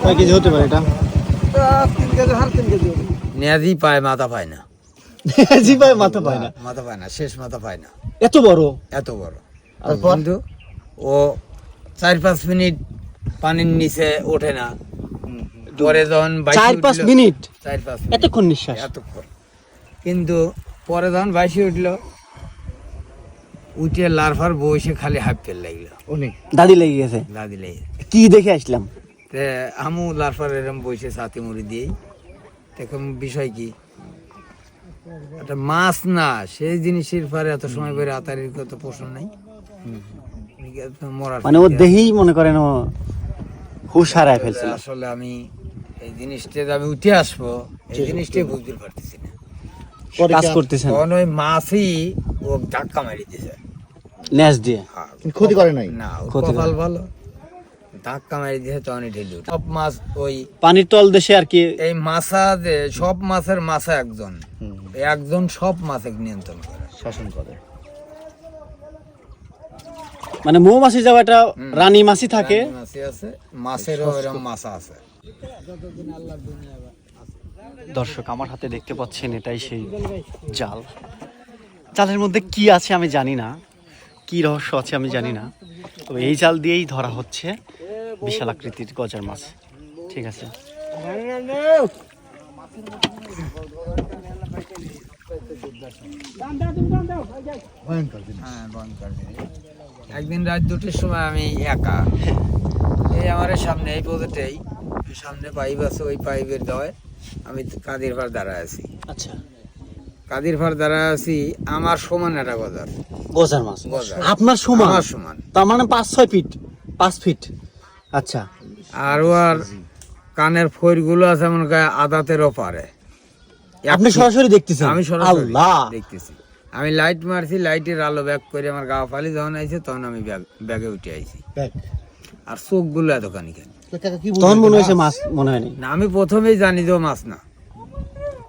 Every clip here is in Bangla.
কয় কেজি হতে পারে এটা? 3 কেজি, 3.5 কেজি হবে। নেয়াজি পায়, মাথা পায় না। জি ভাই, মাথা পায় না, মাথা পায় না, শেষ মাথা পায় না, এত বড়। এত বড়। তারপর? কিন্তু ও 4-5 মিনিট পানির নিচে ওঠে না। পরে যখন 4-5 মিনিট 4-5 এতক্ষণ নিঃশ্বাস? এতক্ষণ। কিন্তু পরে যখন 22 উঠল, উঠে লারফার বসে খালি হাফ ফেল লাগলো। দাদি লেগে গেছে? দাদি লেগে কি দেখে আসলাম? তে আমু লারফার এরম বসে ছাতি মুড়ি দিয়েই দেখুন বিষয় কি, একটা মাছ না সেই জিনিসের পরে এত সময় পরে আতারির কত প্রশ্ন নাই। মরার মানে ও দেহেই মনে করেন ও হুশ হারায় ফেলছিল। আসলে আমি এই জিনিসটা যে আমি উঠে আসবো, এই জিনিসটাই বুঝতে পারতেছি না। কাজ করতেছেন তখন ওই মাছই ও ধাক্কা মারি দিছে। ন্যাস দিয়ে? ক্ষতি করে নাই? না, ওর ক্ষতি কপাল ভালো, ধাক্কা মারি দিয়েছে তখনই ঢেলে উঠে। সব মাছ ওই পানির তল দেশে আর কি। এই মাছা যে সব মাছের মাছা একজন, একজন সব মাছ নিয়ন্ত্রণ করে, শাসন করে। মানে মৌমাছি যাওয়া একটা রানী মাছি থাকে। রানী মাছি আছে, মাছেরও এরকম মাছা আছে। দর্শক, আমার হাতে দেখতে পাচ্ছেন এটাই সেই জাল। জালের মধ্যে কি আছে আমি জানি না, কি রহস্য আছে আমি জানি না, তবে এই জাল দিয়েই ধরা হচ্ছে বিশাল আকৃতির গজার মাছ। ঠিক আছে, হ্যাঁ, ভয়ঙ্কর জিনিস। একদিন রাত 2টার সময় আমি একা, এই আমার সামনে এই পথেই সামনে পাইপ আছে, ওই পাইপের দেওয়ায় আমি কাদির ভার দাঁড়ায় আছি। আচ্ছা, কাদির ভার দাঁড়ায় আছি, আমার সমান একটা গজার গজার মাছ গজার, আপনার সমান? আমার সমান। তার মানে 5-6 ফিট, 5 ফিট। আচ্ছা, আর ওর কানের ফইরগুলো আছে এমন গায়ে আদাতেরও পারে। আপনি সরাসরি দেখতেছেন? আমি সরাসরি আল্লাহ! দেখতেছি। আমি লাইট মারছি, লাইটের আলো ব্যাক করে আমার গা ফালি যখন আইছে তখন আমি ব্যাগে উঠে আইছি। আর চোখগুলো এতখানি কেন, তখন মনে হয়েছে মাছ মনে হয়নি? না, আমি প্রথমেই জানি যে ও মাছ না,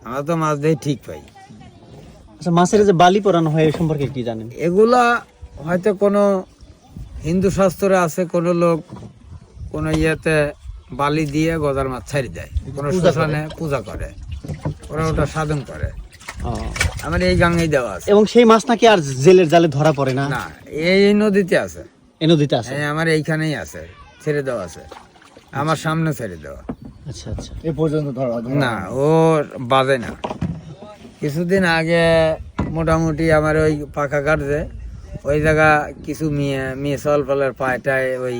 আমরা তো মাছ দিয়ে ঠিক পাই। আচ্ছা, মাছের যে বালি পরানো হয় এই সম্পর্কে কি জানেন? এগুলা হয়তো কোনো হিন্দু শাস্ত্রে আছে, কোনো লোক কোনো ইয়েতে বালি দিয়ে গজার মাছ ছাড়ি দেয়, কোনো শ্মশানে পূজা করে, ওরা ওটা সাধন করে। ও, আমার এই গাঙ্গেই দেওয়া আছে। এবং সেই মাছ নাকি আর জেলের জালে ধরা পড়ে না? না, এই নদীতে আছে, এই নদীতে আছে? হ্যাঁ, আমার এইখানেই আছে, ছেড়ে দেওয়া আছে, আমার সামনে ছেড়ে দেওয়া। আচ্ছা আচ্ছা, এ পর্যন্ত ধরা না, ও বাজে না। কিছুদিন আগে মোটামুটি আমার ওই পাকা কাটছে, ওই জায়গা কিছু মেয়ে চল ফলের পায়টায় ওই